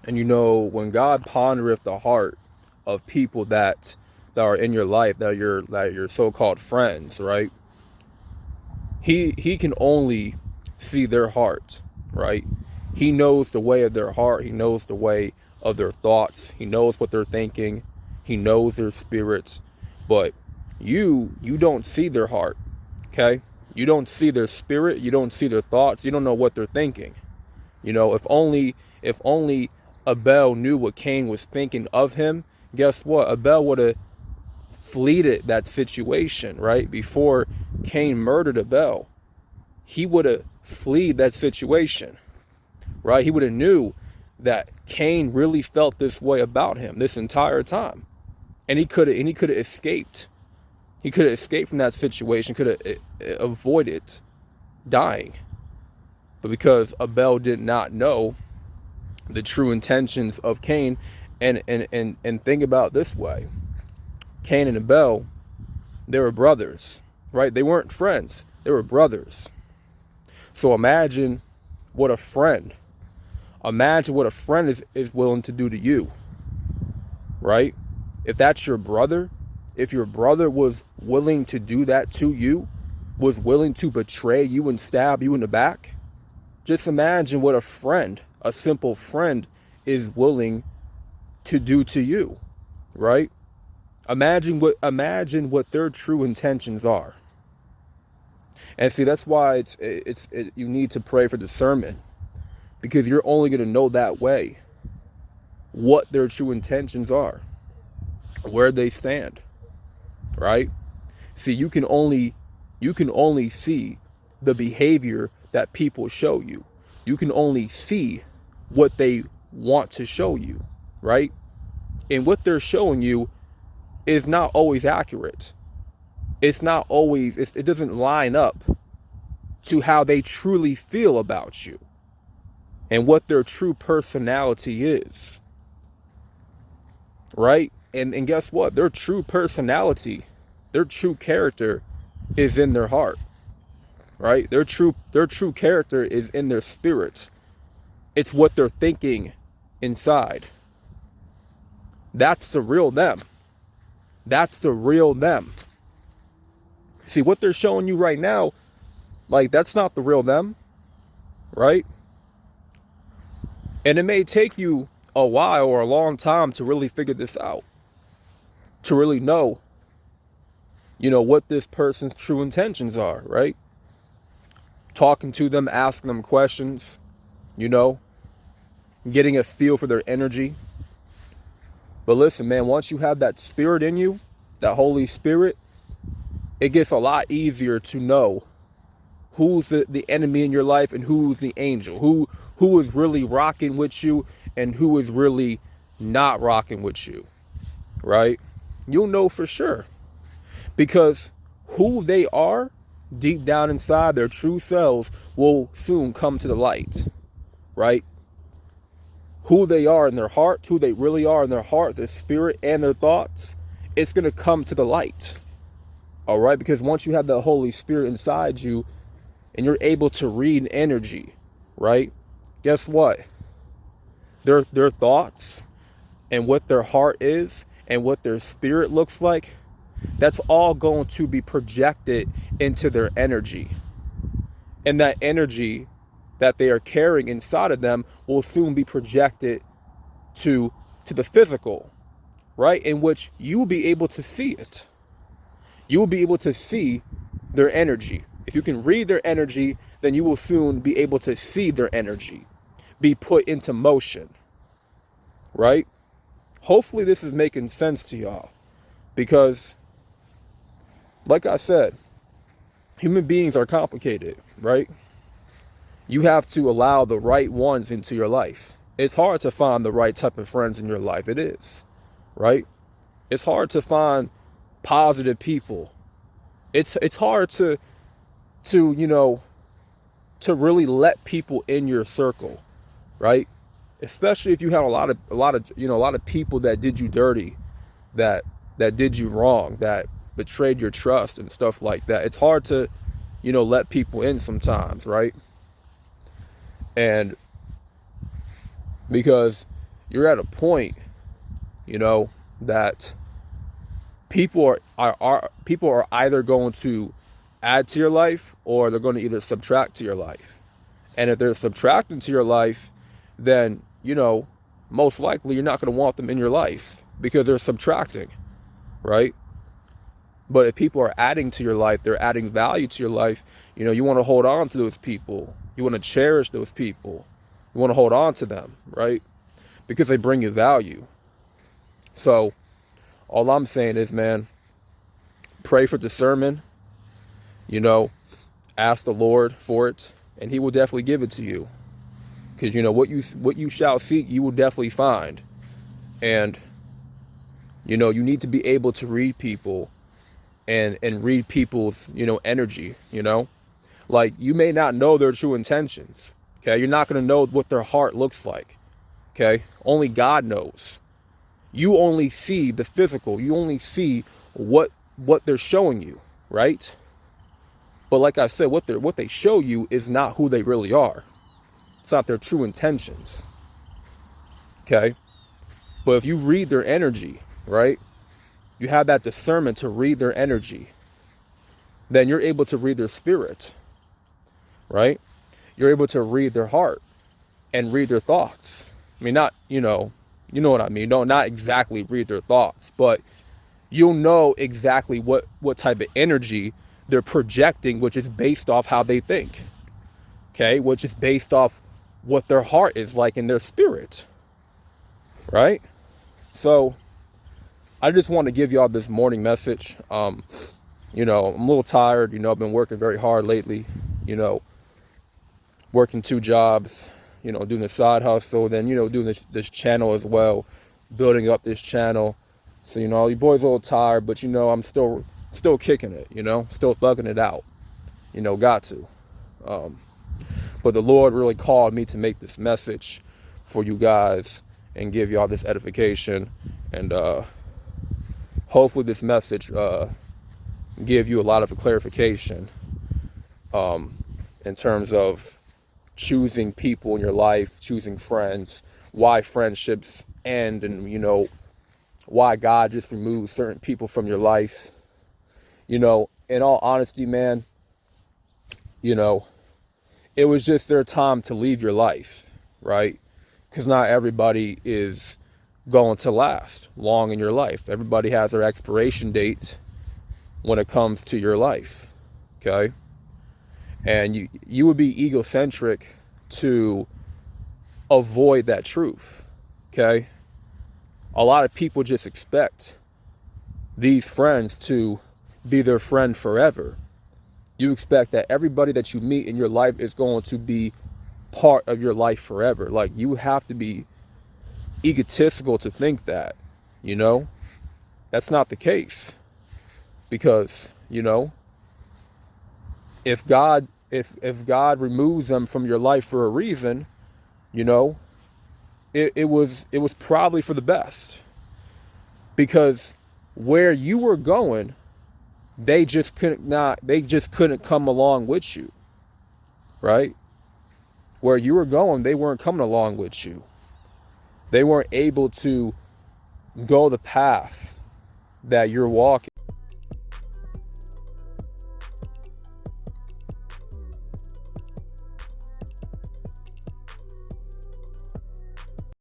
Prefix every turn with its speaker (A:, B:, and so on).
A: And when God pondereth the heart of people that are in your life, that are your so-called friends, right? He can only see their heart, right? He knows the way of their heart. He knows the way of their thoughts. He knows what they're thinking. He knows their spirits. But you don't see their heart, okay? You don't see their spirit. You don't see their thoughts. You don't know what they're thinking. If only Abel knew what Cain was thinking of him, guess what? Abel would have fleeted that situation, right? Before Cain murdered Abel, he would have fleed that situation, right? He would have knew that Cain really felt this way about him this entire time, and he could have escaped. He could have escaped from that situation, could have avoided dying. But because Abel did not know the true intentions of Cain, and think about this way: Cain and Abel, they were brothers, right? They weren't friends; they were brothers. So imagine what a friend is willing to do to you, right? If that's your brother, if your brother was willing to do that to you, was willing to betray you and stab you in the back, just imagine what a simple friend, is willing to do to you, right? Imagine what their true intentions are. And see, that's why you need to pray for discernment, because you're only going to know that way what their true intentions are, where they stand, right? See, you can only see the behavior that people show you. You can only see what they want to show you, right? And what they're showing you is not always accurate. It doesn't line up to how they truly feel about you and what their true personality is, right? And guess what? Their true personality, their true character is in their heart, right? Their true character is in their spirit. It's what they're thinking inside. That's the real them. That's the real them. See, what they're showing you right now, like, that's not the real them, right? And it may take you a while or a long time to really figure this out, to really know, what this person's true intentions are, right? Talking to them, asking them questions, you know, getting a feel for their energy. But listen, man, once you have that spirit in you, that Holy Spirit, it gets a lot easier to know who's the enemy in your life and who's the angel, who is really rocking with you and who is really not rocking with you, right? You'll know for sure, because who they are deep down inside, their true selves, will soon come to the light, right? Who they are in their heart, who they really are in their heart, their spirit and their thoughts, it's going to come to the light. All right? Because once you have the Holy Spirit inside you and you're able to read energy, right? Guess what? Their thoughts and what their heart is and what their spirit looks like, that's all going to be projected into their energy. And that energy that they are carrying inside of them will soon be projected to the physical, right? In which you will be able to see it. You will be able to see their energy. If you can read their energy, then you will soon be able to see their energy be put into motion, right? Hopefully this is making sense to y'all, because like I said, human beings are complicated, right? You have to allow the right ones into your life. It's hard to find the right type of friends in your life. It is, right? It's hard to find positive people. It's hard to really let people in your circle, right? Especially if you have a lot of people that did you dirty, that did you wrong, that betrayed your trust and stuff like that. It's hard to, let people in sometimes, right? And because you're at a point, you know, that people are either going to add to your life, or they're going to either subtract to your life. And if they're subtracting to your life, then, you know, most likely you're not going to want them in your life because they're subtracting, right? But if people are adding to your life, they're adding value to your life, you know, you want to hold on to those people. You want to cherish those people. You want to hold on to them, right? Because they bring you value. So all I'm saying is, man, pray for discernment, you know, ask the Lord for it, and he will definitely give it to you. Because, you know, what you shall seek, you will definitely find. And, you know, you need to be able to read people and read people's, you know, energy, you know. Like, you may not know their true intentions, okay? You're not going to know what their heart looks like, okay? Only God knows. You only see the physical. You only see what they're showing you, right? But like I said, what they show you is not who they really are. It's not their true intentions, okay? But if you read their energy, right? You have that discernment to read their energy. Then you're able to read their spirit, right? You're able to read their heart and read their thoughts. I mean, not, you know what I mean. No, not exactly read their thoughts, but you'll know exactly what type of energy they're projecting, which is based off how they think, okay? Which is based off what their heart is like in their spirit, right? So I just want to give y'all this morning message. You know, I'm a little tired. You know, I've been working very hard lately, you know, working 2 jobs, you know, doing a side hustle, then, you know, doing this channel as well, building up this channel. So, you know, your boy's a little tired, but, you know, I'm still kicking it, you know, still thugging it out, you know, got to. But the Lord really called me to make this message for you guys and give y'all this edification. And hopefully this message give you a lot of clarification in terms of choosing people in your life, choosing friends, why friendships end, and, you know, why God just removes certain people from your life. You know, in all honesty, man, you know, it was just their time to leave your life, right? Because not everybody is going to last long in your life. Everybody has their expiration dates when it comes to your life, okay? And you would be egocentric to avoid that truth, okay? A lot of people just expect these friends to be their friend forever. You expect that everybody that you meet in your life is going to be part of your life forever. Like, you have to be egotistical to think that, you know? That's not the case. Because, you know, if God removes them from your life for a reason, you know, it was probably for the best. Because where you were going, they just couldn't come along with you, right? Where you were going, they weren't coming along with you. They weren't able to go the path that you're walking.